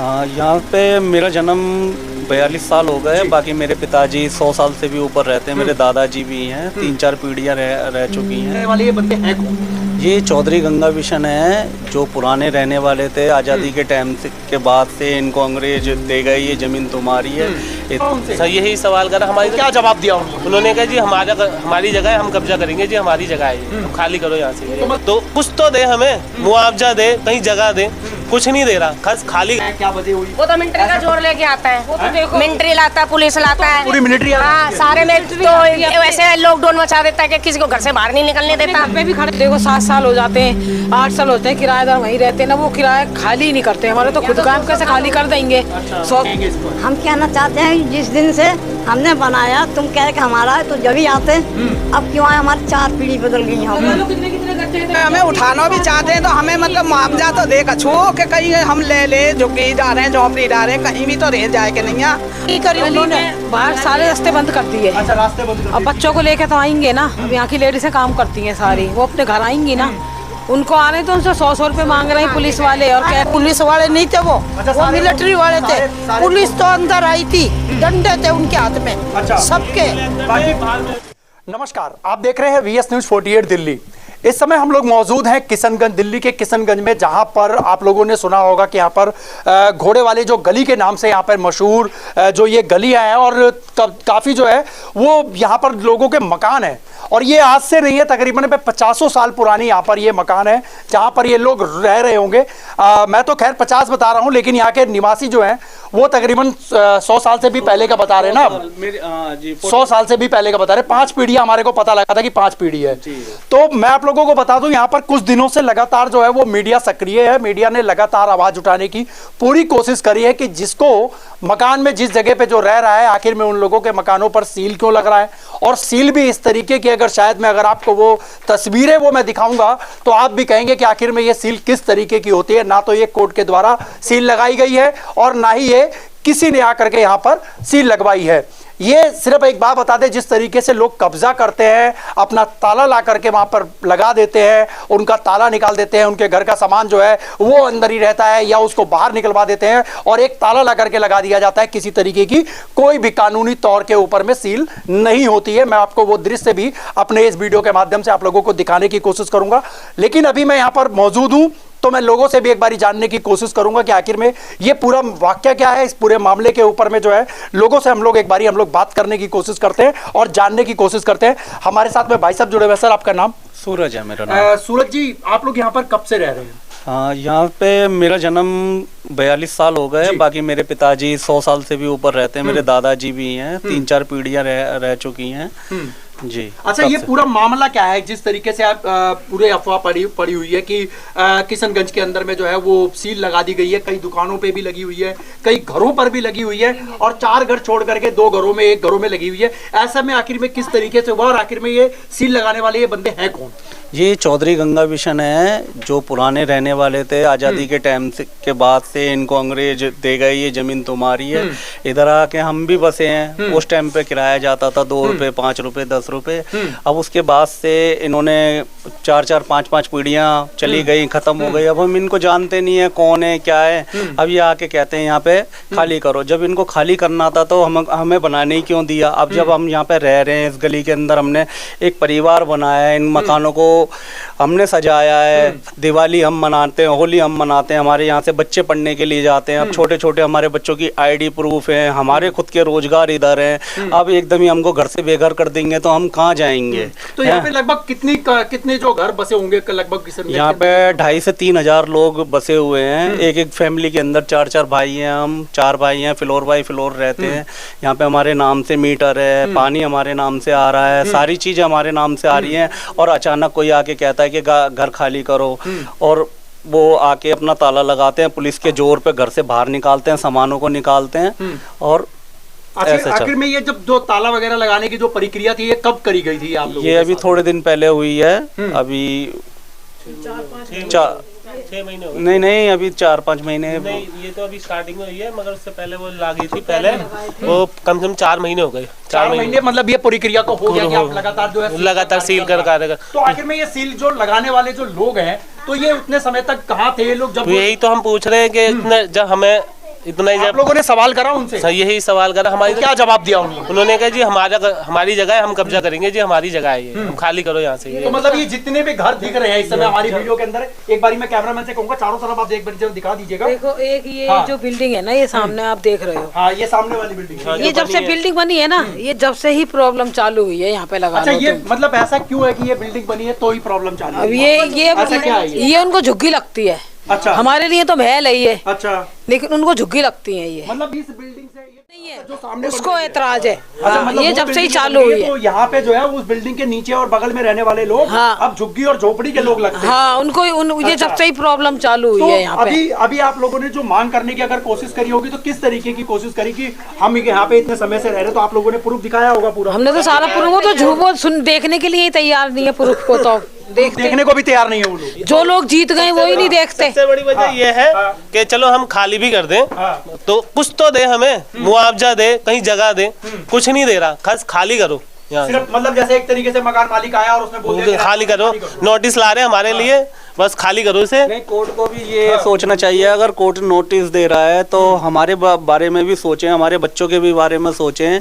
यहाँ पे मेरा जन्म 42 साल हो गए। बाकी मेरे पिताजी 100 साल से भी ऊपर रहते हैं। मेरे दादाजी भी हैं, 3-4 पीढ़ियाँ रह चुकी हैं। वाले ये बंदे हैं कौन? ये चौधरी गंगा बिशन है, जो पुराने रहने वाले थे। आज़ादी के टाइम के बाद से इनको अंग्रेज दे गए, ये ज़मीन तुम्हारी है। सर यही सवाल करा, हमारी क्या जवाब दिया उन्होंने कहा जी हमारी जगह है, हम कब्जा करेंगे जी, हमारी जगह है, तो खाली करो यहाँ से। तो कुछ तो दे, हमें मुआवजा दे, कहीं जगह दे, कुछ नहीं दे रहा, खस खाली। क्या वजह हुई? वो तो मिलिट्री का जोर लेके आता है, वो तो देखो मिलिट्री लाता है, पुलिस लाता है, पूरी मिलिट्री। हाँ, सारे में तो वैसे लॉकडाउन मचा देता है कि किसी को घर से बाहर नहीं निकलने देता। पे भी खड़े देखो 7 साल हो जाते हैं, 8 साल होते हैं, किराएदार वहीं रहते हैं ना, वो किराया खाली नहीं करते। हमारे तो खुद का हम कैसे खाली कर देंगे। हम कहना चाहते हैं जिस दिन से हमने बनाया, तुम कह रहे कि हमारा है तो जब ही आते, अब क्यों आए? हमारी 4 पीढ़ी बदल गई हैं। हमें उठाना भी चाहते हैं तो हमें मतलब मुआवजा तो दे कछू कि कहीं हम ले झुग्गी जा रहे हैं, झोंपड़ी जा रहे हैं, कहीं भी तो रह जाए कि नहीं। बाहर सारे रास्ते बंद कर दिए। अच्छा, रास्ते बंद कर दिए। अब बच्चों को लेके तो आएंगे ना, अब यहाँ की लेडीजें काम करती हैं सारी, वो अपने घर आएंगी ना, उनको आ रहे तो उनसे 100 रुपए मांग रहे हैं पुलिस वाले। और क्या, पुलिस वाले नहीं थे वो मिलिट्री वाले थे। पुलिस तो अंदर आई थी, डंडे थे उनके हाथ में सबके। नमस्कार, आप देख रहे हैं VS News 48 दिल्ली। इस समय हम लोग मौजूद हैं किशनगंज, दिल्ली के किशनगंज में, जहां पर आप लोगों ने सुना होगा कि यहाँ पर घोड़े वाले जो गली के नाम से यहाँ पर मशहूर जो ये गलियां हैं, और काफ़ी जो है वो यहाँ पर लोगों के मकान हैं। और ये आज से नहीं है, तकरीबन 50 साल पुरानी यहाँ पर ये मकान है जहाँ पर ये लोग रह रहे होंगे। मैं तो खैर 50 बता रहा हूँ, लेकिन यहाँ के निवासी जो हैं वो तकरीबन 100 साल से भी पहले का बता रहे हैं ना। 100 साल से भी पहले का बता रहे। 5 पीढ़ियाँ हमारे को पता लगा था कि 5 पीढ़ी है। तो मैं आप लोगों को बता दूं, यहाँ पर कुछ दिनों से लगातार जो है वो मीडिया सक्रिय है। मीडिया ने लगातार आवाज उठाने की पूरी कोशिश करी है कि जिसको मकान में जिस जगह पे जो रह रहा है, आखिर में उन लोगों के मकानों पर सील क्यों लग रहा है, और सील भी इस तरीके की, अगर आपको वो तस्वीरें वो मैं दिखाऊंगा तो आप भी कहेंगे कि आखिर में ये सील किस तरीके की होती है। ना तो ये कोर्ट के द्वारा सील लगाई गई है और ना ही ये किसी ने आकर के यहाँ पर सील लगवाई है। ये सिर्फ एक बात बता दें, जिस तरीके से लोग कब्जा करते हैं, अपना ताला ला करके वहां पर लगा देते हैं, उनका ताला निकाल देते हैं, उनके घर का सामान जो है वो अंदर ही रहता है या उसको बाहर निकलवा देते हैं और एक ताला ला करके लगा दिया जाता है। किसी तरीके की कोई भी कानूनी तौर के ऊपर में सील नहीं होती है। मैं आपको वो दृश्य भी अपने इस वीडियो के माध्यम से आप लोगों को दिखाने की कोशिश करूंगा। लेकिन अभी मैं यहाँ पर मौजूद हूँ तो मैं लोगों से भी एक बारी जानने की कोशिश करूंगा कि आखिर में ये पूरा वाक्य क्या है। इस पूरे मामले के ऊपर में जो है लोगों से हम लोग बात करने की कोशिश करते हैं और जानने की कोशिश करते हैं। हमारे साथ में भाई साहब जुड़े हुए। सर, आपका नाम? सूरज है मेरा नाम। सूरज जी, आप लोग यहाँ पर कब से रह रहे हैं? हाँ, यहाँ पे मेरा जन्म 42 साल हो गए। बाकी मेरे पिताजी 100 साल से भी ऊपर रहते हैं। मेरे दादाजी भी हैं, 3-4 पीढ़ियाँ रह चुकी हैं जी। अच्छा, ये पूरा मामला क्या है? जिस तरीके से आप पूरे अफवाह पड़ी हुई है कि किशनगंज के अंदर में जो है वो सील लगा दी गई है, कई दुकानों पे भी लगी हुई है, कई घरों पर भी लगी हुई है, और 4 घर छोड़ करके 2 घरों में, 1 घरों में लगी हुई है। ऐसा में आखिर में किस तरीके से हुआ और आखिर में ये सील लगाने वाले ये बंदे हैं कौन? ये चौधरी गंगा बिशन है, जो पुराने रहने वाले थे। आज़ादी के टाइम के बाद से इनको अंग्रेज दे गए, ये ज़मीन तुम्हारी है। इधर आके हम भी बसे हैं। उस टाइम पे किराया जाता था 2 रुपये, 5 रुपये, 10 रुपये। अब उसके बाद से इन्होंने 4-4, 5-5 पीढ़ियाँ चली गई, ख़त्म हो गई। अब हम इनको जानते नहीं है कौन है क्या है। अब ये आके कहते हैं यहाँ पे खाली करो। जब इनको खाली करना था तो हमें बनाने ही क्यों दिया? अब जब हम यहाँ पे रह रहे हैं, इस गली के अंदर हमने एक परिवार बनाया है, इन मकानों को हमने सजाया है, दिवाली हम मनाते हैं, होली हम मनाते हैं, हमारे यहाँ से बच्चे पढ़ने के लिए जाते हैं। अब छोटे छोटे हमारे बच्चों की ID प्रूफ है, हमारे खुद के रोजगार इधर हैं। अब एकदम ही हमको घर से बेघर कर देंगे तो हम कहाँ जाएंगे? तो यहाँ पे लगभग कितने जो घर बसे होंगे लगभग? यहाँ पे 2,500 से 3,000 लोग बसे हुए हैं। एक फैमिली के अंदर 4-4 भाई हैं, हम 4 भाई हैं। फ्लोर बाई फ्लोर रहते हैं। यहाँ पे हमारे नाम से मीटर है, पानी हमारे नाम से आ रहा है, सारी चीजें हमारे नाम से आ रही हैं। और अचानक कोई आके कहता है कि घर खाली करो, और वो आके अपना ताला लगाते हैं, पुलिस के जोर पे घर से बाहर निकालते हैं, सामानों को निकालते हैं। और आखिर में ये जब जो ताला वगैरह लगाने की जो प्रक्रिया थी, ये कब करी गई थी आप लोगों? ये अभी थोड़े दिन पहले हुई है। अभी 6 महीने हो गए। नहीं, अभी 4-5 महीने नहीं, ये तो अभी स्टार्टिंग में हुई है, मगर उससे पहले वो लगी थी। पहले वो कम से कम 4 महीने हो गए। 4 महीने मतलब ये प्रक्रिया को हो गया कि आप लगातार जो है लगातार सील कर देगा। तो आखिर में ये सील जो लगाने वाले जो लोग हैं, तो ये उतने समय तक कहाँ थे ये लोग? जब यही तो हम पूछ रहे हैं कि जब हमें इतना ही आप जब लोगों ने सवाल करा उनसे, यही सवाल करा हमारी, क्या जवाब दिया उन्होंने? उन्होंने कहा जी हमारी जगह है, हम कब्जा करेंगे जी, हमारी जगह है ये, तुम खाली करो यहाँ से। तो मतलब ये जितने भी घर दिख रहे हैं इस समय हमारी वीडियो के अंदर, एक बारी मैं कैमरामैन से कहूंगा चारों तरफ आप एक बार जब दिखा दीजिएगा। देखो एक ये हाँ। जो बिल्डिंग है ना, ये सामने आप देख रहे हो, हाँ, ये सामने वाली बिल्डिंग। ये जब से बिल्डिंग बनी है ना, ये जब से ही प्रॉब्लम चालू हुई है यहाँ पे लगा अच्छा, लो ये तुम। मतलब ऐसा क्यों है कि ये बिल्डिंग बनी है तो ही प्रॉब्लम चालू है? अब ये ऐसा क्या है ये? ये उनको झुग्गी लगती है। अच्छा। हमारे लिए तो महल है ये, अच्छा, लेकिन उनको झुग्गी लगती है ये। मतलब इस बिल्डिंग से नहीं है, जो सामने उसको ऐतराज है। अच्छा, हाँ, मतलब ये वो जब से ही बिल्डिंग चालू बनी हुई है। तो यहाँ पे जो है उस बिल्डिंग के नीचे और बगल में रहने वाले लोग हाँ। अब झुग्गी और झोपड़ी के लोग लगते हैं। हाँ, उनको ये जब से ही प्रॉब्लम चालू हुई तो है यहाँ पे। अभी आप लोगों ने जो मांग करने की अगर कोशिश करी होगी तो किस तरीके की कोशिश करी कि हम यहाँ पे इतने समय से रह रहे, तो आप लोगों ने प्रूफ दिखाया होगा पूरा? हमने तो सारा प्रूफ, वो तो झूठ देखने के लिए ही तैयार नहीं है प्रूफ को, तो देखने को भी तैयार नहीं है वो लोग। जो लोग जीत गए वो ही नहीं देखते। सबसे बड़ी वजह ये है कि चलो हम खाली भी कर दें तो कुछ तो दे, हमें मुआवजा दे, कहीं जगह दे, कुछ नहीं दे रहा, बस खाली करो यहाँ से। सिर्फ मतलब जैसे एक तरीके से मकान मालिक आया और उसने बोल दिया कि खाली करो, नोटिस ला रहे हैं हमारे लिए, बस खाली करो इसे। नहीं, कोर्ट को भी ये सोचना चाहिए, अगर कोर्ट नोटिस दे रहा है तो हमारे बारे में भी सोचें, हमारे बच्चों के भी बारे में सोचें।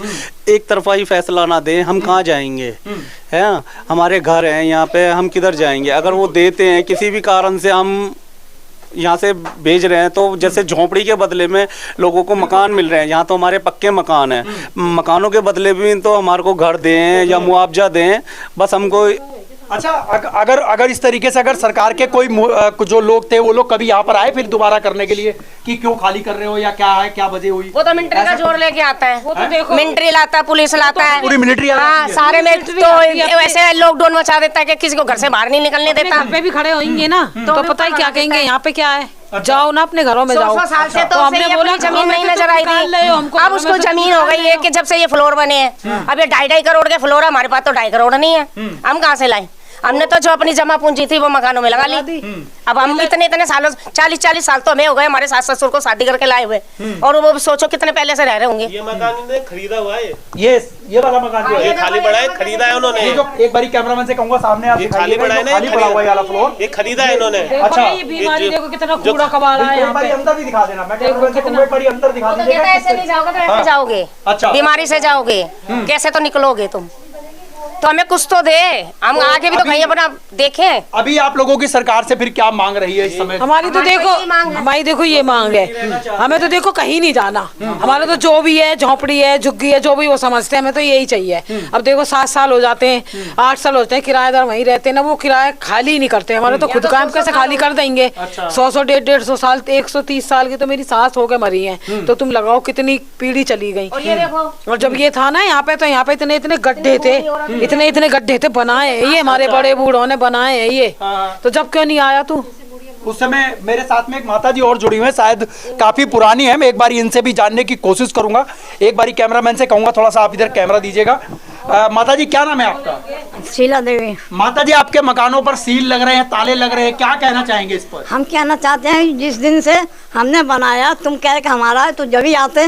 एक तरफा ही फैसला ना दें, हम कहाँ जाएंगे, है ना? हमारे घर हैं यहाँ पे, हम किधर जाएंगे? अगर वो देते हैं, किसी भी कारण से हम यहाँ से भेज रहे हैं, तो जैसे झोंपड़ी के बदले में लोगों को मकान मिल रहे हैं, यहाँ तो हमारे पक्के मकान हैं, मकानों के बदले भी तो हमारे को घर दें या मुआवजा दें, बस हमको। अच्छा, अगर इस तरीके से अगर सरकार के कोई जो लोग थे वो लोग कभी यहाँ पर आए फिर दोबारा करने के लिए कि क्यों खाली कर रहे हो या क्या है, क्या वजह हुई? वो तो मिलिट्री का जोर लेके आता है, वो तो देखो मिलिट्री लाता है, पुलिस लाता है, पूरी मिलिट्री हाँ, सारे में तो वैसे लॉकडाउन मचा देता है कि किसी को घर से बाहर नहीं निकलने देता। घर पे भी खड़े होंगे ना तो पता ही क्या कहेंगे, यहाँ पे क्या है, जाओ ना अपने घरों में जाओ। 100 साल से तो हमने बोला जमीन नहीं नजर आई थी, अब उसको जमीन हो गई है कि जब से ये फ्लोर बने हैं। अब ये 2.5 करोड़ के फ्लोर है, हमारे पास तो 2.5 करोड़ नहीं है, हम कहाँ से लाए? हमने तो जो अपनी जमा पूंजी थी वो मकानों में लगा ली। अब हम इतने सालों 40 साल तो हमें हो गए हमारे सास ससुर को शादी करके लाए हुए, और वो सोचो कितने पहले से रह रहे होंगे। ये मकान इन्होंने खरीदा हुआ है, ये वाला मकान जो है ये खाली पड़ा है, खरीदा है उन्होंने। ये जो एक बारी कैमरामैन से कहूंगा सामने आप ये दिखाइएगा, खाली पड़ा है ये ना, खाली पड़ा हुआ है वाला फ्लोर, ये खरीदा है इन्होंने। अच्छा, ये बीमारी ये देखो कितना कूड़ा कबाड़ा है एक यहाँ बारी पे। अंदर भी दिखा देना, मैं कैमरामैन से कहूंगा एक बारी अंदर दिखा तो कहता दीजिएगा। है ऐसे नहीं जाओगे तो ऐसे जाओगे, अच्छा। बीमारी से जाओगे, कैसे तो निकलोगे तुम? तो हमें कुछ तो दे, हम आगे भी तो कहीं अपना देखें। अभी आप लोगों की सरकार से फिर क्या मांग रही है इस समय? हमारी तो देखो, हमारी देखो ये मांग है, हमें तो देखो कहीं नहीं जाना, हमारा तो जो भी है, झोंपड़ी है, झुग्गी है, जो भी वो समझते हैं, हमें तो यही चाहिए। अब देखो 7 साल हो जाते हैं, 8 साल होते हैं, किराएदार वहीं रहते हैं ना, वो किराया खाली नहीं करते, हमारे तो खुद का हम कैसे खाली कर देंगे? 100 150 साल, 130 साल की तो मेरी सास हो के मरी है, तो तुम लगाओ कितनी पीढ़ी चली गई। और ये देखो, और जब ये था ना यहाँ पे, तो यहाँ पे इतने गड्ढे थे, इतने गड्ढे थे, बनाए हैं ये हमारे बड़े बूढ़ों ने बनाए हैं ये, तो जब क्यों नहीं आया तू? उस समय मेरे साथ में एक माता जी और जुड़ी हुई है, शायद काफी पुरानी है, मैं एक बार इनसे भी जानने की कोशिश करूंगा। एक बारी कैमरामैन से कहूंगा थोड़ा सा आप इधर कैमरा दीजिएगा। माता जी क्या नाम है आपका? शीला देवी। माता जी आपके मकानों पर सील लग रहे हैं, ताले लग रहे हैं, क्या कहना चाहेंगे इस पर? हम कहना चाहते हैं जिस दिन से हमने बनाया, तुम कह रहे कि हमारा है तो जब ही आते,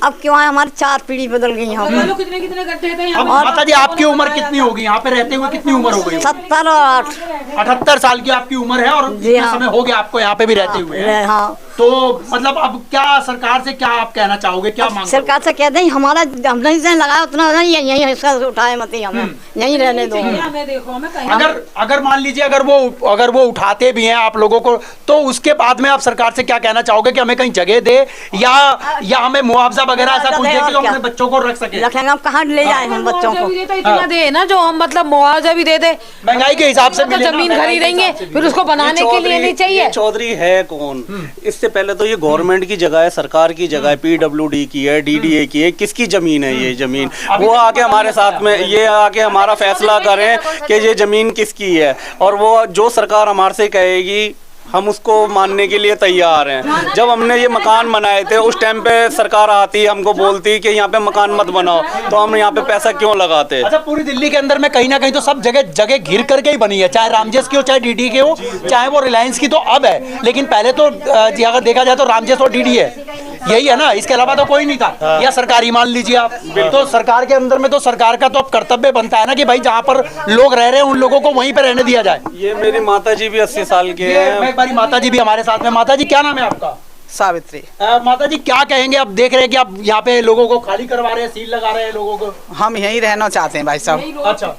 अब क्यों आए? हमारी 4 पीढ़ी बदल गई यहाँ पर। कितने गड्ढे थे अब माता जी आपकी उम्र कितनी होगी? यहाँ पे रहते हुए कितनी उम्र हो गई? 70 और 8। 78 साल की आपकी उम्र है और जी इतना हाँ। समय हो गया आपको यहाँ पे भी रहते हुए। हाँ, तो मतलब अब क्या सरकार से क्या आप कहना चाहोगे, क्या मांग? सरकार से कहते हैं हमारा हमने जितने लगाया उतना यही हिस्सा उठाए मत ही हमें, यहीं रहने दो। हमें देखो, हमें कहीं अगर मान लीजिए अगर वो उठाते भी हैं आप लोगों को, तो उसके बाद में आप सरकार से क्या कहना चाहोगे कि हमें कहीं जगह दे या हमें मुआवजा वगैरह ऐसा कुछ दे कि हम अपने बच्चों को रख सके? रखेंगे, हम कहाँ ले जाए हम बच्चों को? तो इतना दे ना, जो हम मतलब मुआवजा भी दे दे, महंगाई के हिसाब से तो जमीन खरीदेंगे, फिर उसको बनाने के लिए नहीं चाहिए। चौधरी है कौन? इससे पहले तो ये गवर्नमेंट की जगह है, सरकार की जगह है, PWD की है, DDA की है, किसकी जमीन है ये जमीन? वो आके हमारे साथ में ये आके हमारा फैसला करें कि ये जमीन किसकी है, और वो जो सरकार हमारे से कहेगी हम उसको मानने के लिए तैयार हैं। जब हमने ये मकान बनाए थे उस टाइम पे सरकार आती हमको बोलती कि यहाँ पे मकान मत बनाओ, तो हम यहाँ पे पैसा क्यों लगाते? अच्छा, पूरी दिल्ली के अंदर में कहीं ना कहीं तो सब जगह घिर करके ही बनी है, चाहे रामजेस की हो, चाहे DD के हो, चाहे वो रिलायंस की तो अब है, लेकिन पहले तो अगर देखा जाए तो रामजेस और DD है, यही है ना, इसके अलावा तो कोई नहीं था। या सरकारी मान लीजिए आप, तो सरकार के अंदर में तो सरकार का तो अब कर्तव्य बनता है ना कि भाई जहाँ पर लोग रह रहे हैं उन लोगों को वहीं पर रहने दिया जाए। ये मेरी माता जी भी 80 साल के हैं। एक बारी माता जी भी हमारे साथ में। माता जी क्या नाम है आपका? सावित्री। माता जी क्या कहेंगे? अब देख रहे हैं कि आप यहाँ पे लोगों को खाली करवा रहे हैं, सील लगा रहे हैं लोगों को। हम यहीं रहना चाहते हैं भाई साहब, अच्छा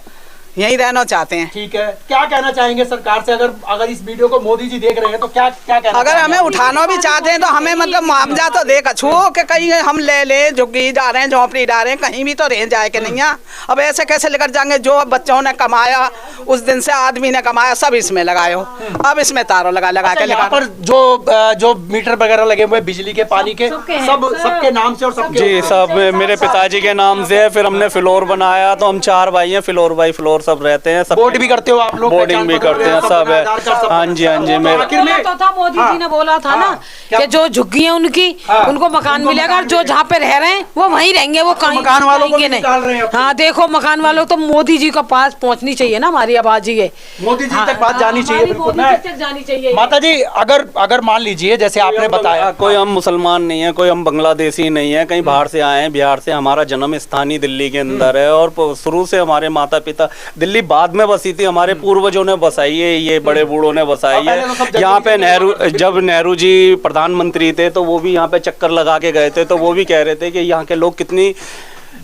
यहीं रहना चाहते हैं। ठीक है, क्या कहना चाहेंगे सरकार से? अगर इस वीडियो को मोदी जी देख रहे हैं तो क्या क्या कहना अगर चाहेंगे? हमें उठाना भी चाहते हैं तो हमें मतलब मुआवजा तो दे कछू कि कहीं हम ले झुग्गी जा रहे हैं, झोंपड़ी डाल रहे हैं, कहीं भी तो रह जाए कि नहीं है। अब ऐसे कैसे लेकर जाएंगे? जो बच्चों ने कमाया उस दिन से, आदमी ने कमाया, सब इसमें लगायो। अब इसमें तारों लगा अच्छा, के यहाँ पर जो मीटर वगैरह लगे हुए बिजली के, पानी के, सबके नाम से और सबके जी सब मेरे पिताजी के नाम से है। फिर हमने फ्लोर बनाया तो हम 4 भाई हैं, फ्लोर बाई फ्लोर सब रहते हैं। सब बोर्ड भी करते हो आप लोग? बोर्डिंग भी करते हैं, सब है। हाँ जी हाँ जी। मेरा आखिर में तो था मोदी जी ने बोला था ना कि जो झुग्गी है उनकी उनको मकान मिलेगा, और जो जहाँ पे रह रहे हैं वो वहीं रहेंगे, वो कहीं मकान वालों को भी नहीं। निकाल रहे हैं। हाँ देखो, मकान वालों तो मोदी जी के पास पहुँचनी चाहिए ना हमारी आवाज ही है, मोदी जी तक बात जानी चाहिए। बिल्कुल जानी चाहिए। माता जी, अगर मान लीजिए जैसे आपने बताया, कोई हम मुसलमान नहीं है, कोई हम बांग्लादेशी नहीं है, कहीं बाहर से आए हैं, बिहार से। हमारा जन्म स्थान ही दिल्ली के अंदर है और शुरू से हमारे माता पिता, दिल्ली बाद में बसी थी, हमारे पूर्वजों ने बसाई है, ये बड़े बूढ़ों ने बसाई है। यहाँ पे जब नेहरू जी प्रधानमंत्री थे तो वो भी यहाँ पे चक्कर लगा के गए थे, तो वो भी कह रहे थे कि यहाँ के लोग कितनी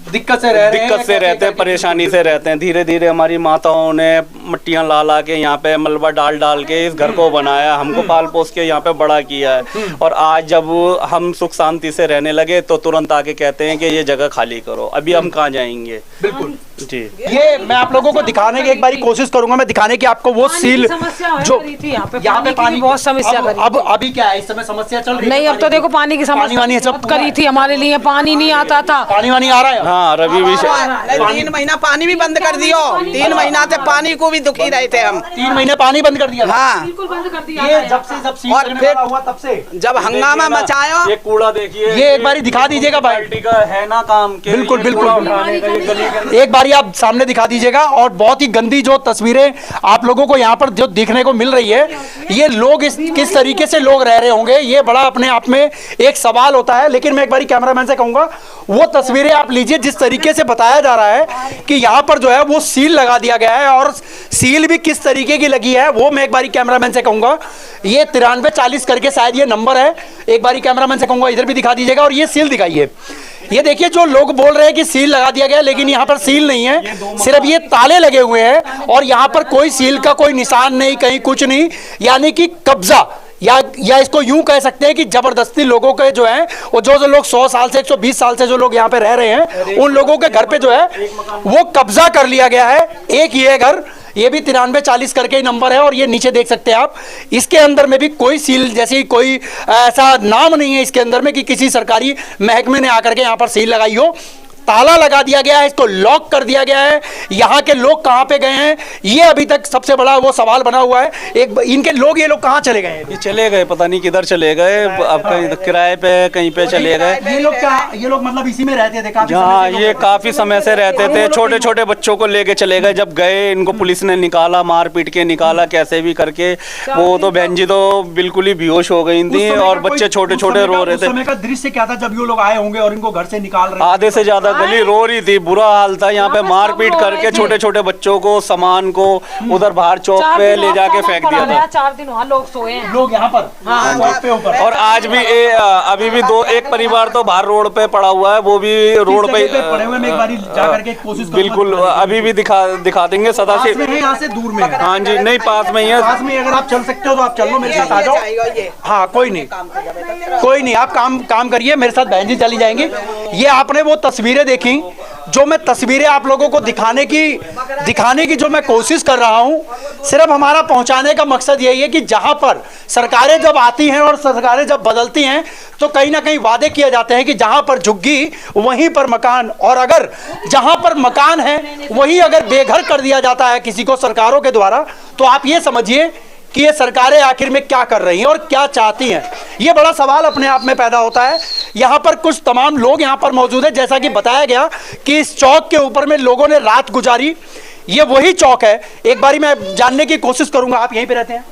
दिक्कत से रहते हैं, परेशानी से रहते हैं। धीरे धीरे हमारी माताओं ने मट्टियाँ ला के यहाँ पे मलबा डाल के इस घर को बनाया, हमको पाल पोस के यहाँ पे बड़ा किया है। और आज जब हम सुख शांति से रहने लगे तो तुरंत आके कहते हैं कि ये जगह खाली करो। अभी हम कहाँ जाएंगे? बिल्कुल जी। ये मैं आप लोगों को दिखाने की एक बारी कोशिश करूंगा, मैं दिखाने की आपको वो सील जो यहाँ पे पानी बहुत समस्या करी। अब अभी क्या है, इस समय समस्या चल रही है? नहीं, अब तो देखो पानी की समस्या सब करी थी हमारे लिए, पानी नहीं आता था। पानी वानी आ रहा है? हाँ रवि भी 3 महीना पानी भी बंद कर दियो। 3 महीना से पानी को भी दुखी रहे थे हम। 3 महीने पानी बंद कर दिया? हाँ, बिल्कुल बंद कर दिया। ये जब सील और लगने फिर वाला हुआ तब से जब हंगामा मचायो। ये कूड़ा देखिए, ये एक बारी दिखा दीजिएगा भाई। बाल्टी का है ना काम के। बिल्कुल, ये बिल्कुल। कूड़ा उठाने का, ये गली के एक बारी आप सामने दिखा दीजिएगा। और बहुत ही गंदी जो तस्वीरें आप लोगों को यहाँ पर जो देखने को मिल रही है, ये लोग किस तरीके से लोग रह रहे होंगे, ये बड़ा अपने आप में एक सवाल होता है। लेकिन मैं एक बारी कैमरामैन से कहूंगा, वो तस्वीरें आप लीजिए जिस तरीके से बताया जा रहा है कि यहाँ पर जो है वो सील लगा दिया गया है, और सील भी किस तरीके की लगी है वो मैं एक बारी कैमरामैन से कहूंगा। ये 9340 करके शायद ये नंबर है, एक बारी कैमरामैन से कहूंगा इधर भी दिखा दीजिएगा। और ये सील दिखाइए, ये देखिए जो लोग बोल रहे हैं कि सील लगा दिया गया, लेकिन यहाँ पर सील नहीं है, सिर्फ ये ताले लगे हुए हैं और यहाँ पर कोई सील का कोई निशान नहीं, कहीं कुछ नहीं। यानी कि कब्जा या इसको यूं कह सकते हैं कि जबरदस्ती लोगों के जो है वो जो लोग 100 साल से 120 साल से जो लोग यहाँ पे रह रहे हैं, उन लोगों के घर पे जो है वो कब्जा कर लिया गया है। एक ये घर, ये भी 9340 करके ही नंबर है, और ये नीचे देख सकते हैं आप, इसके अंदर में भी कोई सील जैसी कोई ऐसा नाम नहीं है इसके अंदर में कि किसी सरकारी महकमे ने आकर के यहाँ पर सील लगाई हो। ताला लगा दिया गया है, इसको लॉक कर दिया गया है। यहाँ के लोग कहाँ पे गए हैं, ये अभी तक सबसे बड़ा वो सवाल बना हुआ है। इनके लोग, ये लोग कहाँ चले गए? ये चले गए, पता नहीं किधर चले गए। अब कहीं किराए पे कहीं पे चले गए। ये लोग मतलब इसी में रहते थे काफी? हाँ, ये काफी समय से रहते थे। छोटे छोटे बच्चों को लेके चले गए। जब गए इनको पुलिस ने निकाला, मार पीट के निकाला कैसे भी करके। वो तो बहन जी तो बिल्कुल ही बेहोश हो गई थी, और बच्चे छोटे छोटे रो रहे थे। उस समय का दृश्य क्या था जब ये लोग आए होंगे और इनको घर से निकाल रहे? आधे से ज्यादा गली रो रही थी, बुरा हाल था। यहाँ पे मार पीट करके छोटे छोटे बच्चों को, सामान को उधर बाहर चौक पे ले जाके फेंक दिया था। 4 दिन वहाँ लोग सोए हैं, लोग यहाँ पर चौक पे ऊपर। और आज भी अभी भी एक परिवार तो बाहर रोड पे पड़ा हुआ है, वो भी रोड पे पड़े हुए। मैं एक बारी जा करके कोशिश बिल्कुल अभी भी दिखा देंगे। सदाशिव यहाँ से दूर में? हाँ जी, नहीं पास में ही है। पास में अगर आप चल सकते हो तो आप चल लो, मेरे साथ आ जाओ। हाँ कोई नहीं, आप काम करिए, मेरे साथ बहन जी चली जाएंगी। ये आपने वो तस्वीरें देखी, जो मैं तस्वीरें आप लोगों को दिखाने की जो मैं कोशिश कर रहा हूं, सिर्फ हमारा पहुंचाने का मकसद यही है कि जहां पर सरकारें जब आती हैं और सरकारें जब बदलती हैं तो कहीं ना कहीं वादे किए जाते हैं कि जहां पर झुग्गी वहीं पर मकान, और अगर जहां पर मकान है वही अगर बेघर कर दिया जाता है किसी को सरकारों के द्वारा, तो आप ये समझिए कि ये सरकारें आखिर में क्या कर रही हैं और क्या चाहती हैं। ये बड़ा सवाल अपने आप में पैदा होता है। यहाँ पर कुछ तमाम लोग यहाँ पर मौजूद हैं, जैसा कि बताया गया कि इस चौक के ऊपर में लोगों ने रात गुजारी। ये वही चौक है, एक बारी मैं जानने की कोशिश करूंगा। आप यहीं पे रहते हैं?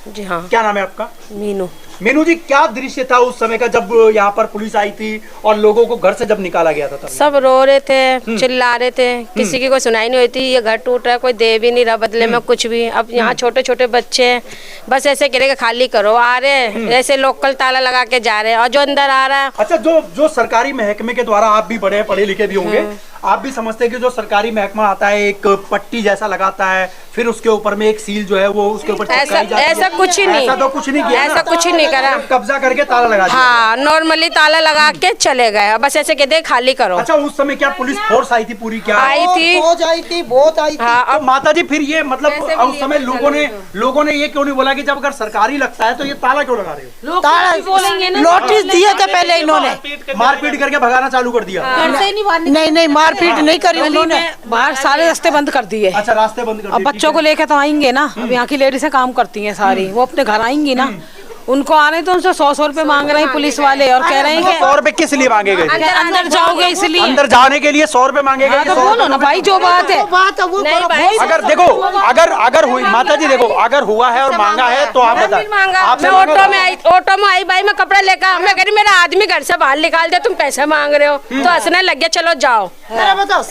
जी हाँ। क्या नाम है आपका? मीनू। मीनू जी, क्या दृश्य था उस समय का जब यहाँ पर पुलिस आई थी और लोगों को घर से जब निकाला गया था तब? सब रो रहे थे, चिल्ला रहे थे, किसी की कोई सुनाई नहीं होती। ये घर टूट रहा है, कोई दे भी नहीं रहा बदले में कुछ भी। अब यहाँ छोटे छोटे बच्चे हैं, बस ऐसे कह रहे कि खाली करो, आ रहे हैं ऐसे लोकल ताला लगा के जा रहे हैं, और जो अंदर आ रहा है। अच्छा, जो सरकारी महकमे के द्वारा, आप भी बड़े पढ़े लिखे भी होंगे, आप भी समझते हैं कि जो सरकारी महकमा आता है एक पट्टी जैसा लगाता है, फिर उसके ऊपर में एक सील जो है वो उसके ऊपर चिपकाई जाती है। ऐसा कुछ ही नहीं, ऐसा तो कुछ नहीं किया, ऐसा कुछ ही नहीं करा। कब्जा करके ताला लगा दिया। हाँ, नॉर्मली ताला लगा के चले गए, बस ऐसे कहते खाली करो। अच्छा, उस समय क्या पुलिस फोर्स आई थी पूरी? क्या आई थी, बहुत आई थी। हाँ। तो माता जी, फिर ये मतलब उस समय लोगों ने ये क्यों नहीं बोला कि जब अगर सरकारी लगता है तो ये ताला क्यों लगा रहे हो? बोलेंगे ना, नोटिस दिए थे पहले इन्होंने, मारपीट करके भगाना चालू कर दिया। नहीं मारपीट नहीं करी उन्होंने। बाहर सारे रास्ते बंद कर दिए। अच्छा, रास्ते बंद कर अब दिए। बच्चों को लेके तो आएंगे ना, अब यहाँ की लेडीज काम करती हैं सारी, वो अपने घर आएंगी ना, उनको आ रहे तो उनसे 100 रुपए मांग रहे हैं पुलिस वाले, और कह रहे हैं कि 100 रुपए किस लिए मांगे गए? अंदर जाओगे इसलिए, अंदर जाने के लिए 100 रुपए मांगे गए। तो बोलो ना भाई, जो बात है। अगर देखो, अगर हुई माता जी, देखो अगर हुआ है और मांगा है तो आप बताएं। मैं ऑटो में आई भाई, मैं कपड़ा लेकर, मैं कह रही मेरा आदमी घर से बाहर निकाल दे, तुम पैसे मांग रहे हो, तो हंसने लग गया, चलो जाओ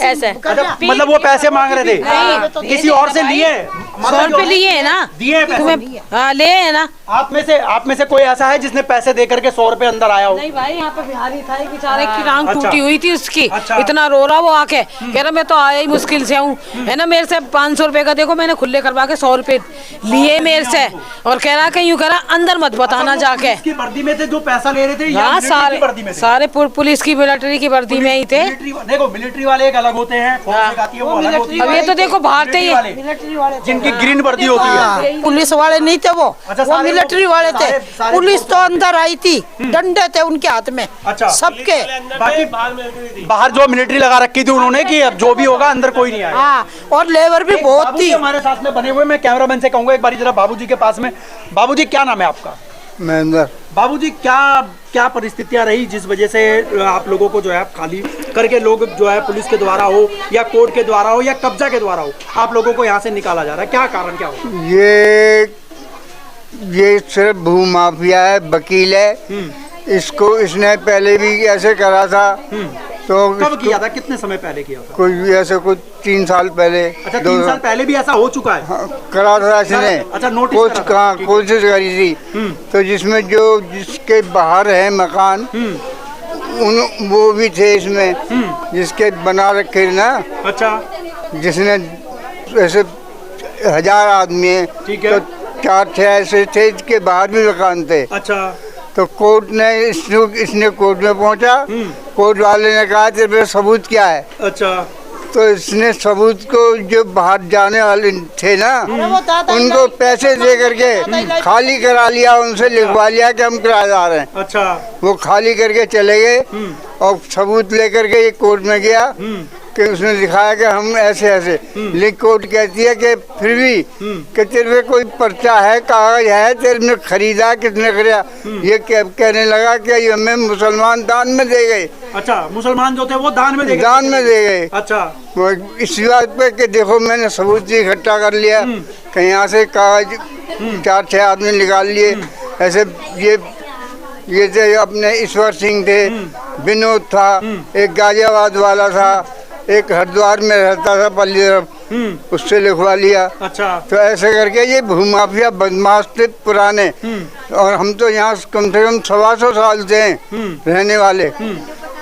ऐसे। मतलब वो पैसे मांग रहे थे, किसी और से लिए? 100 रुपए लिए है ना, दिए पैसे? हाँ, ले है ना। आप में से कोई ऐसा है जिसने पैसे दे करके 100 रुपए अंदर आया हो? नहीं भाई, यहाँ पे बिहारी था, एक बेचारे की टांग टूटी हुई थी उसकी, अच्छा। इतना रो रहा वो आके, कह रहा मैं तो आया ही मुश्किल से हूँ, है ना, मेरे से 500 रुपए का देखो मैंने खुले करवा के 100 रुपए लिए मेरे से, और कह रहा कहीं कह रहा अंदर मत बताना जाके। इसकी वर्दी में थे जो पैसा ले रहे थे? हाँ, सारे पुलिस की, मिलिट्री की वर्दी में ही थे। देखो, मिलिट्री वाले एक अलग होते हैं, अब ये तो देखो बाहर थे, जिनकी ग्रीन वर्दी होती है। पुलिस वाले नहीं थे वो मिलिट्री वाले थे। पुलिस तो अंदर आई थी, डंडे थे उनके हाथ में। अच्छा, सबके। बाकी बाहर जो मिलिट्री लगा रखी थी उन्होंने, कि अब जो भी होगा अंदर कोई नहीं आया। हाँ, और लेबर भी बहुत थी। हमारे साथ में बने हुए, मैं कैमरामैन से कहूंगा एक बार जरा बाबूजी के पास में। बाबूजी, क्या नाम है आपका? महेंद्र। बाबूजी, क्या परिस्थितियां रही जिस वजह से आप लोगों को जो है खाली करके, लोग जो है पुलिस के द्वारा हो या कोर्ट के द्वारा हो या कब्जा के द्वारा हो, आप लोगों को यहाँ से निकाला जा रहा है? क्या कारण, क्या हो? ये सिर्फ भू माफिया है, वकील है। इसने पहले भी ऐसे करा था। तो कब किया था? कितने समय पहले किया था? कोई ऐसे कुछ 3 साल पहले। अच्छा, 3 साल पहले भी ऐसा हो चुका है? हाँ, करा था इसने। अच्छा, नोटिस करा था। कोशिश करी थी। तो जिसमें जिसके बाहर है मकान, वो भी थे इसमें, जिसके बना रखे ना। अच्छा, जिसने ऐसे 1000 आदमी है, ठीक है, तो 4-6 ऐसे थे, इसके बाहर भी मकान थे। अच्छा, तो कोर्ट ने इसने कोर्ट में पहुंचा, कोर्ट वाले ने कहा तेरे पे सबूत क्या है? अच्छा, तो इसने सबूत को, जो बाहर जाने वाले थे ना, उनको पैसे दे करके खाली करा लिया, उनसे लिखवा लिया कि हम किराएदार हैं। अच्छा, वो खाली करके चले गए और सबूत लेकर के ये कोर्ट में गया कि उसने दिखाया कि हम ऐसे ऐसे। लेकिन कोर्ट कहती है कि फिर भी कि तेरे पे कोई पर्चा है, कागज है, तेरे ने खरीदा, कितने खरीदा? ये कहने लगा कि हमें मुसलमान दान में दे गए। अच्छा, मुसलमान जो थे वो दान में दे गए? अच्छा, वो इस बात पे कि देखो मैंने सबूत भी इकट्ठा कर लिया, कहीं यहाँ से कागज 4-6 आदमी निकाल लिए। ऐसे ये थे अपने ईश्वर सिंह थे, विनोद था, एक गाजियाबाद वाला था, एक हरिद्वार में रहता था पल्ली तरफ, उससे लिखवा लिया। अच्छा, तो ऐसे करके ये भूमाफिया बदमाश थे पुराने, और हम तो यहाँ कम से कम 125 साल से रहने वाले।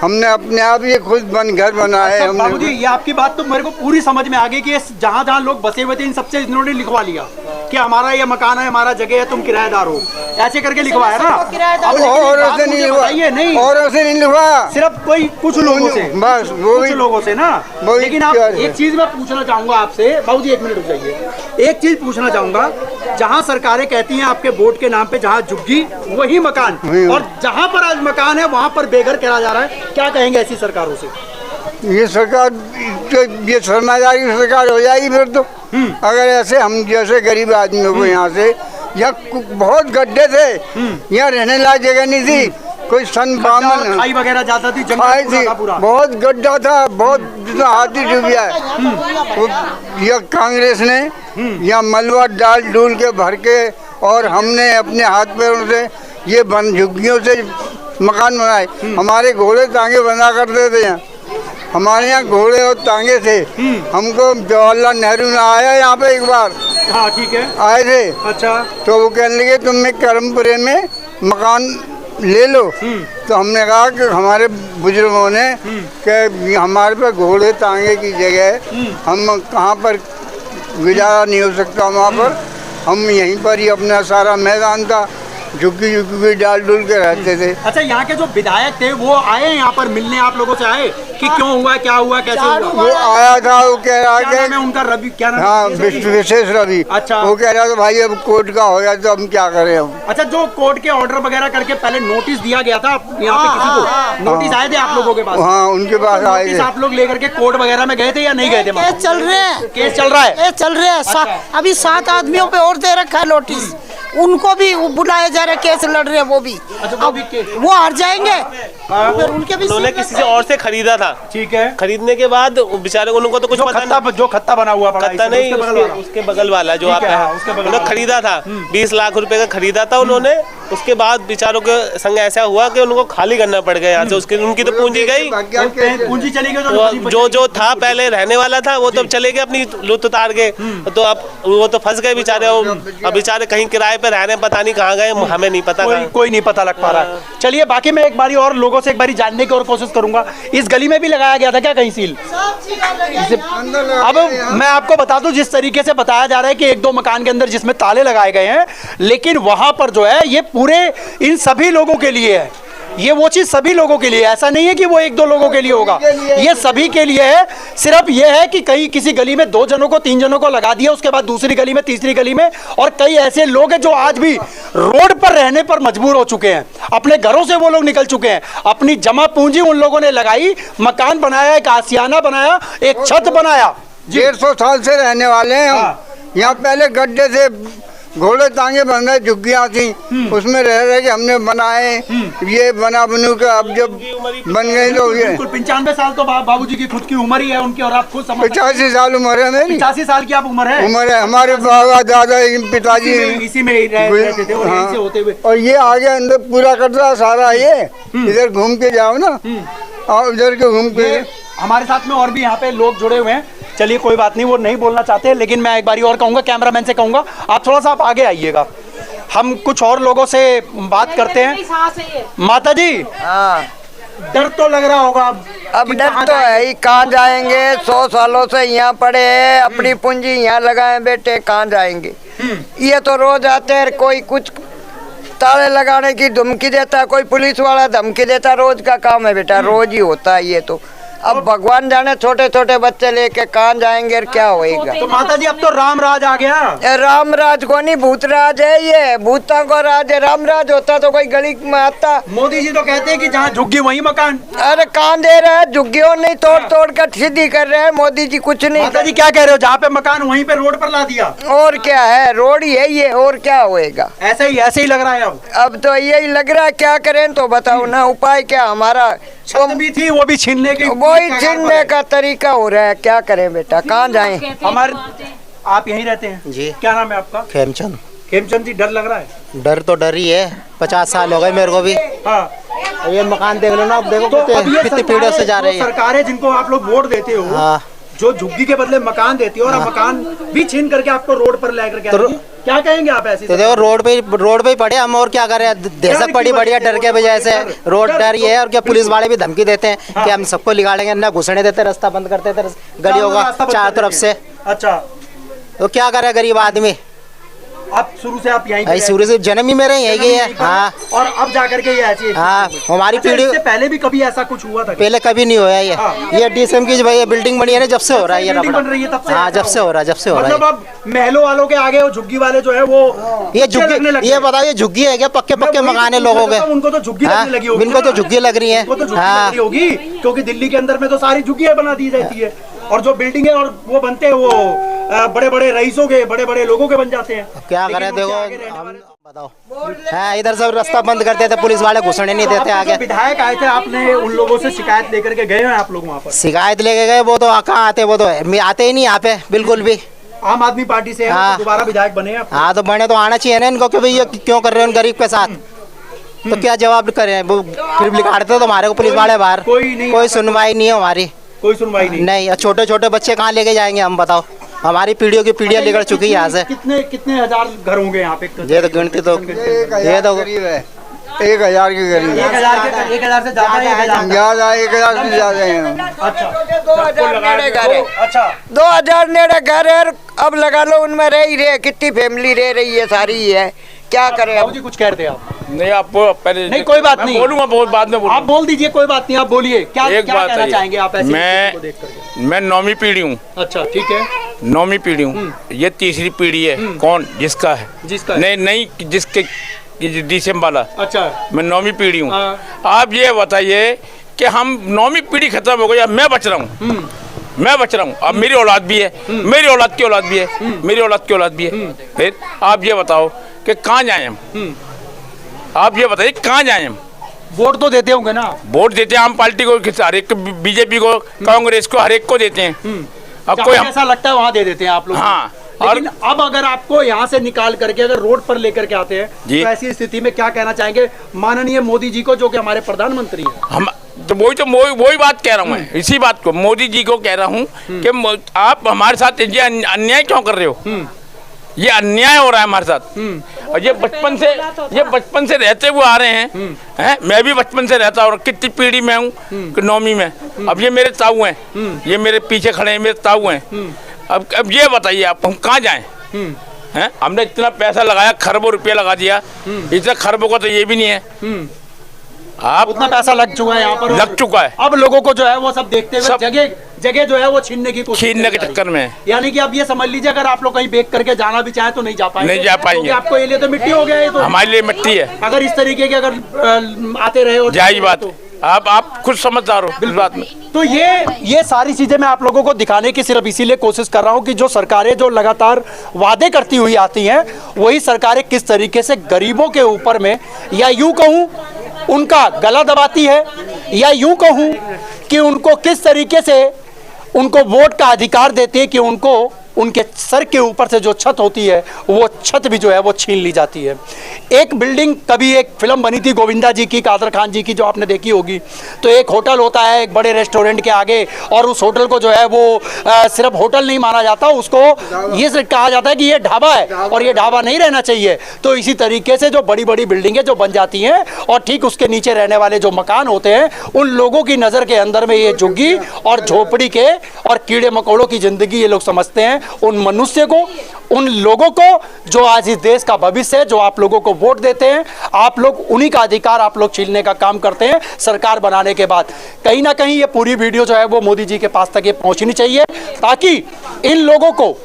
हमने अपने आप ये खुद घर बनाए। अच्छा, बाबूजी, ये आपकी बात तो मेरे को पूरी समझ में आ गई कि जहाँ जहाँ लोग बसे हुए थे इन सबसे इन्होंने लिखवा लिया कि हमारा ये मकान है, हमारा जगह है, तुम किराएदार हो, ऐसे करके लिखवाया ना? और नहीं, और नहीं लिखवा, सिर्फ कोई कुछ लोगों से, बस कुछ लोगों से ना। लेकिन आप एक चीज मैं पूछना चाहूंगा आपसे, बाबूजी 1 मिनट रुक जाइए। एक चीज पूछना चाहूंगा, जहाँ सरकारें कहती हैं आपके वोट के नाम पे जहाँ झुग्गी वही मकान, और जहाँ पर आज मकान है वहाँ पर बेघर करा जा रहा है, क्या कहेंगे ऐसी सरकारों से? ये सरकार, ये सरमायादारी की सरकार हो जाएगी फिर तो। अगर ऐसे हम जैसे गरीब आदमियों को यहाँ से, यहाँ बहुत गड्ढे थे, यहाँ रहने लायक जगह नहीं थी, कोई सन बामन खाई वगैरह जाता थी, खाई थी, बहुत गड्ढा था, बहुत हाथी डूब गया है। यह कांग्रेस ने यहाँ मलबा डाल डूल के भर के, और हमने अपने हाथ पैरों से ये बन झुग्गियों से मकान बनाए। हमारे घोड़े तांगे बना करते थे यहाँ, हमारे यहाँ घोड़े और तांगे थे। हमको जवाहरलाल नेहरू ने आया यहाँ पे एक बार, हाँ ठीक है, आए थे। अच्छा, तो वो कहने लगे तुमने कर्मपुरे में मकान ले लो। तो हमने कहा कि हमारे बुजुर्गों ने कि हमारे पे घोड़े तांगे की जगह हम कहाँ पर गुजारा नहीं हो सकता, वहाँ पर हम यहीं पर ही अपना सारा मैदान था, झुग्गी झुग्गी डाल डुल के रहते थे। अच्छा, यहाँ के जो विधायक थे वो आए यहाँ पर मिलने, आप लोगों से आए कि क्यों हुआ, क्या हुआ, कैसे हुआ? वो आया था, वो कह रहा क्या नाम है उनका? रवि, क्या नाम है? हाँ, विशेष रवि। अच्छा, वो कह रहा था भाई अब कोर्ट का हो गया तो हम क्या करें हम। अच्छा, जो कोर्ट के ऑर्डर वगैरह करके पहले नोटिस दिया गया था यहाँ पे किसी को, नोटिस आए थे आप लोगों के पास? हाँ, उनके पास आए थे। आप लोग लेकर के कोर्ट वगैरह में गए थे या नहीं गए थे? केस चल रहे हैं, केस चल रहा है, चल रहे हैं। अभी 7 आदमियों पे और दे रखा है नोटिस, उनको भी बुलाया जा रहा है, केस लड़ रहे हैं वो भी। वो हार जाएंगे, फिर उनके भी। उन्होंने किसी से और से खरीदा था, ठीक है, खरीदने के बाद बेचारे उनको तो कुछ पता नहीं, जो खत्ता बना हुआ पड़ा, खत्ता नहीं, उसके बगल वाला जो आता है, उन्होंने खरीदा था 20 लाख रुपए का खरीदा था उन्होंने। उसके बाद बेचारों के संग ऐसा हुआ कि उनको खाली करना पड़ गया यहाँ से, उसकी उनकी तो पूंजी गई, पूंजी चली गई, जो था पहले रहने वाला था वो तो चले गए अपनी लुट उतार के, तो अब वो तो फंस गए बेचारे। अब बेचारे कहीं किराए पे रह रहे हैं, पता नहीं कहाँ गए, हमें नहीं पता, कोई नहीं पता लग पा रहा है। चलिए, बाकी मैं एक बारी और लोगों से एक बारी जानने की और कोशिश करूंगा। इस गली में भी लगाया गया था क्या कहीं सील? अब मैं आपको बता दूं, जिस तरीके से बताया जा रहा है कि 1-2 मकान के अंदर जिसमें ताले लगाए गए हैं, लेकिन वहां पर जो है ये पूरे इन सभी लोगों के लिए है। ये वो चीज सभी लोगों के लिए, ऐसा नहीं है कि वो 1-2 लोगों के लिए होगा, ये सभी के लिए है। सिर्फ ये है कि कहीं किसी गली में 2 जनों को 3 जनों को लगा दिया, उसके बाद दूसरी गली में, तीसरी गली में, और कई ऐसे लोग हैं जो आज भी रोड पर रहने पर मजबूर हो चुके हैं। अपने घरों से वो लोग निकल चुके हैं, अपनी जमा पूंजी उन लोगों ने लगाई, मकान बनाया, एक आशियाना बनाया, एक छत बनाया। 150 साल से रहने वाले हैं हम। यहाँ पहले गड्ढे से घोड़े तांगे बन रहे, झुग्गियाँ थी, उसमें रह रहे के हमने बनाए, ये बना बनू के अब जब बन गए तो ये 95 साल तो बाबूजी की खुद की उम्र ही है उनकी, और आप खुद समझ 85 साल उम्र है मेरी। 85 साल की आप उम्र है? उम्र है। हमारे बाबा दादा पिताजी इसी में रहते थे और यहीं से होते हुए। और ये आगे अंदर पूरा कटरा सारा, ये इधर घूम के जाओ ना, और उधर के घूम के। हमारे साथ में और भी यहाँ पे लोग जुड़े हुए हैं। चलिए, कोई बात नहीं, वो नहीं बोलना चाहते, लेकिन मैं एक बारी और कहूँगा, कैमरामैन से कहूँगा आप थोड़ा सा आप आगे आइएगा, हम कुछ और लोगों से बात करते हैं। माता जी, डर तो लग रहा होगा अब डर तो है ही, कहाँ जाएंगे? 100 सालों से यहाँ पड़े हैं, अपनी पूंजी यहाँ लगाए बेटे, कहाँ जाएंगे? ये तो रोज आते हैं, कोई कुछ ताले लगाने की धमकी देता, कोई पुलिस वाला धमकी देता, रोज का काम है बेटा, रोज ही होता है ये तो। अब भगवान जाने छोटे छोटे बच्चे लेके कहाँ जाएंगे और क्या होएगा? तो माता जी, अब तो राम राज आ गया। राम राज को नहीं, भूत राज है ये, भूतों को राज है। राम राज होता तो कोई गली में आता। मोदी जी तो कहते हैं कि जहाँ झुग्गी वहीं मकान। अरे कहाँ दे रहे हैं, झुग्गियों नहीं तोड़ तोड़ कर सीधी कर रहे हैं मोदी जी, कुछ नहीं। माता जी क्या कह रहे हो, जहाँ पे मकान वहीं पे रोड पर ला दिया? और क्या है, रोड ही है ये, और क्या होएगा? ऐसे ही लग रहा है अब तो यही लग रहा है, क्या करें तो बताओ ना, उपाय क्या हमारा? छत भी थी, वो भी छीनने की, वही छीनने का तरीका हो रहा है, क्या करें बेटा, कहाँ जाएं? हमारे आप यहीं रहते हैं जी? क्या नाम है आपका? खेमचंद। खेमचंद जी, डर लग रहा है? डर तो डर ही है, 50 साल हो गए मेरे को भी। हाँ, ये मकान देख लो ना, अब देखो तो कितनी पीढ़ियों से जा रही है। सरकारें जिनको आप लोग वोट देते हो, हाँ, जो झुग्गी के बदले मकान देती है, और मकान भी छीन करके आपको रोड पर लेकर के आएगी, क्या कहेंगे आप ऐसे? तो देखो रोड पे ही पड़े हम, और क्या करें? दहशत पड़ी बढ़िया, डर के वजह से रोड डर ही है। और क्या, पुलिस वाले भी धमकी देते हैं कि हम सबको निकालेंगे, ना घुसने देते, रास्ता बंद करते थे गलियों का चारों तरफ से। अच्छा, तो क्या करे गरीब आदमी? आप शुरू से आप यहीं शुरू से जन्म ही मेरे यही है। हाँ, और अब जाकर के ये ऐसी। हाँ, हमारी पीढ़ी से पहले भी कभी ऐसा कुछ हुआ था? पहले कभी नहीं हुआ ये। ये डीएसएम की भाई बिल्डिंग बनी है ना, जब से हो रहा है ये, बन रही है तब से? हाँ, जब से हो रहा है। मतलब अब महलों वालों के आगे वो झुग्गी वाले जो है वो ये झुग्गी, ये बताओ ये झुग्गी है क्या? पक्के मकान है लोगों के, उनको तो झुग्गी लगने लगी होगी। इनको तो झुग्गी लग रही है होगी, क्योंकि दिल्ली के अंदर में तो सारी झुग्गियां बना दी जाती है, और जो बिल्डिंग है और वो बनते हैं वो बड़े बड़े रईसों के, बड़े बड़े लोगों के बन जाते हैं। क्या करें, देखो हम बताओ, हाँ, इधर सब रास्ता बंद कर देते, पुलिस वाले घुसने नहीं देते आगे। विधायक आए थे, आपने उन लोगों से शिकायत लेकर के गए हैं आप लोग वहाँ पर? शिकायत लेके गए, वो तो कहाँ आते, वो तो आते ही नहीं यहाँ पे बिल्कुल भी। आम आदमी पार्टी से हाँ, तो दोबारा विधायक बने हैं। हाँ, तो बने तो आना चाहिए ना इनको, कि भाई ये क्यों कर रहे हैं गरीब के साथ? तो क्या जवाब करें, वो फिर लिखाड़ते तो हमारे को पुलिस वाले बाहर, कोई सुनवाई नहीं है हमारी, कोई सुनवाई नहीं। छोटे छोटे बच्चे कहाँ लेके जाएंगे हम, बताओ। हमारी पीढ़ियों की पीढ़ियां निकल चुकी है यहाँ से। कितने कितने हजार घर होंगे यहाँ पे? ये तो गिनती तो ये तो 1000 के करीब। 1000 से ज्यादा है? 1000 से ज्यादा है। अच्छा 2000 नेड़े घर है। अच्छा 2000 नेड़े घर है, अब लगा लो उनमें रह ही रहे, कितनी फैमिली रह रही है, सारी है, क्या करें अब। जी कुछ कह रहे थे आप? नहीं आपको पहले नहीं कोई बात नहीं, बोलूंगा बहुत बाद में, आप बोल दीजिए, कोई बात नहीं, आप बोलिए क्या एक क्या बात कहना है, चाहेंगे आप ऐसी स्थिति को देख करके? मैं 9वीं पीढ़ी हूँ। अच्छा ठीक है, 9वीं पीढ़ी हूँ, ये तीसरी पीढ़ी है। कौन जिसका है? जिसका नहीं जिसके डीसीएम वाला। अच्छा मैं 9वीं पीढ़ी हूँ। आप ये बताइए कि हम 9वीं पीढ़ी खत्म हो गई, अब मैं बच रहा हूँ, मैं बच रहा हूँ, अब मेरी औलाद भी है, मेरी औलाद की औलाद भी है, मेरी औलाद की औलाद भी है। फिर आप ये बताओ कि कहाँ जाए हम? आप ये बताइए कहाँ जाए हम? वोट तो देते होंगे ना? वोट देते हैं आम पार्टी को, हर एक, बीजेपी को, कांग्रेस को, हर एक को देते हैं। अब कोई ऐसा लगता है वहाँ दे देते हैं आप लोग? हाँ। लेकिन अब अगर आपको यहाँ से निकाल करके अगर रोड पर लेकर के आते हैं तो ऐसी स्थिति में क्या कहना चाहेंगे माननीय मोदी जी को, जो कि हमारे प्रधानमंत्री हैं? हम तो वही बात कह रहा हूँ मैं, इसी बात को मोदी जी को कह रहा हूँ कि आप हमारे साथ ये अन्याय क्यों कर रहे हो? ये अन्याय हो रहा है हमारे साथ। और ये बचपन से रहते हुए आ रहे हैं, मैं भी बचपन से रहता हूँ, कितनी पीढ़ी में हूँ, 9वीं में। अब ये मेरे ताऊ हैं, ये मेरे पीछे खड़े हैं, मेरे ताऊ हैं। अब ये बताइए आप, हम कहाँ जाएं? हैं? हमने इतना पैसा लगाया, खरबों रुपया लगा दिया, इतना खरबों का तो ये भी नहीं है। आप उतना पैसा लग चुका है यहाँ पर, लग चुका है। अब लोगों को जो है वो सब देखते हुए जगह जो है वो छीनने की कोशिश, छीनने के चक्कर में। यानी कि अब ये समझ लीजिए अगर आप लोग कहीं बेच करके जाना भी चाहें तो नहीं जा पाएंगे, नहीं जा पाएंगे। आपको ये लिए तो मिट्टी हो गया है, तो हमारे लिए मिट्टी है। अगर इस तरीके के अगर आते रहे और जायज बात, आप खुद समझदार हो इस बात में। तो ये सारी चीजें मैं आप लोगों को दिखाने की सिर्फ इसीलिए कोशिश कर रहा हूं कि जो सरकारें जो लगातार वादे करती हुई आती हैं, वही सरकारें किस तरीके से गरीबों के ऊपर में, या यूं कहूं उनका गला दबाती है, या यूं कहूं कि उनको किस तरीके से उनको वोट का अधिकार देती है कि उनको उनके सर के ऊपर से जो छत होती है वो छत भी जो है वो छीन ली जाती है। एक बिल्डिंग, कभी एक फिल्म बनी थी गोविंदा जी की, कादर खान जी की, जो आपने देखी होगी, तो एक होटल होता है एक बड़े रेस्टोरेंट के आगे, और उस होटल को जो है वो सिर्फ होटल नहीं माना जाता, उसको ये कहा जाता है कि ये ढाबा है और ये ढाबा नहीं रहना चाहिए। तो इसी तरीके से जो बड़ी बड़ी बिल्डिंगें जो बन जाती हैं और ठीक उसके नीचे रहने वाले जो मकान होते हैं, उन लोगों की नज़र के अंदर में ये झुग्गी और झोपड़ी के और कीड़े मकोड़ों की ज़िंदगी ये लोग समझते हैं। उन मनुष्य को, उन लोगों को जो आज इस देश का भविष्य है, जो आप लोगों को वोट देते हैं, आप लोग उन्हीं का अधिकार आप लोग छीनने का काम करते हैं सरकार बनाने के बाद। कहीं ना कहीं ये पूरी वीडियो जो है वो मोदी जी के पास तक ये पहुंचनी चाहिए, ताकि इन लोगों को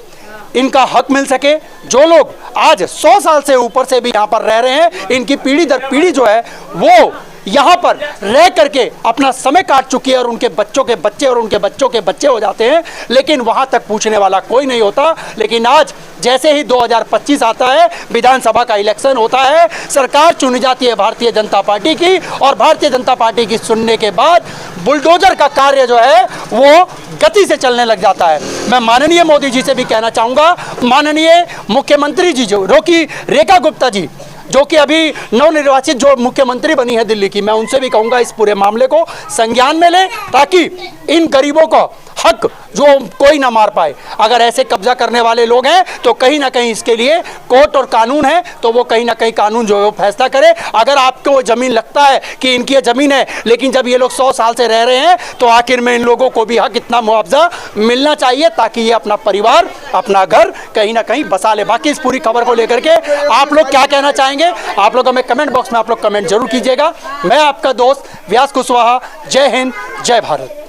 इनका हक मिल सके। जो लोग आज 100 साल से ऊपर से भी यहाँ पर रह रहे हैं, इनकी पीढ़ी दर पीढ़ी जो है वो यहाँ पर रह करके अपना समय काट चुकी है, और उनके बच्चों के बच्चे और उनके बच्चों के बच्चे हो जाते हैं, लेकिन वहाँ तक पूछने वाला कोई नहीं होता। लेकिन आज जैसे ही 2025 आता है, विधानसभा का इलेक्शन होता है, सरकार चुनी जाती है भारतीय जनता पार्टी की, और भारतीय जनता पार्टी की चुनने के बाद बुलडोजर का कार्य जो है वो गति से चलने लग जाता है। मैं माननीय मोदी जी से भी कहना चाहूँगा, माननीय मुख्यमंत्री जी जो कि रेखा गुप्ता जी, जो कि अभी नवनिर्वाचित जो मुख्यमंत्री बनी है दिल्ली की, मैं उनसे भी कहूंगा इस पूरे मामले को संज्ञान में लें, ताकि इन गरीबों को हक जो कोई ना मार पाए। अगर ऐसे कब्जा करने वाले लोग हैं तो कहीं ना कहीं इसके लिए कोर्ट और कानून है, तो वो कहीं ना कहीं कानून जो है वो फैसला करे। अगर आपको वो ज़मीन लगता है कि इनकी ज़मीन है, लेकिन जब ये लोग 100 साल से रह रहे हैं, तो आखिर में इन लोगों को भी हक इतना मुआवजा मिलना चाहिए, ताकि ये अपना परिवार, अपना घर कहीं ना कहीं बसा ले। बाकी इस पूरी खबर को लेकर के आप लोग क्या कहना चाहेंगे, आप लोग हमें कमेंट बॉक्स में आप लोग कमेंट जरूर कीजिएगा। मैं आपका दोस्त व्यास कुशवाहा, जय हिंद, जय भारत।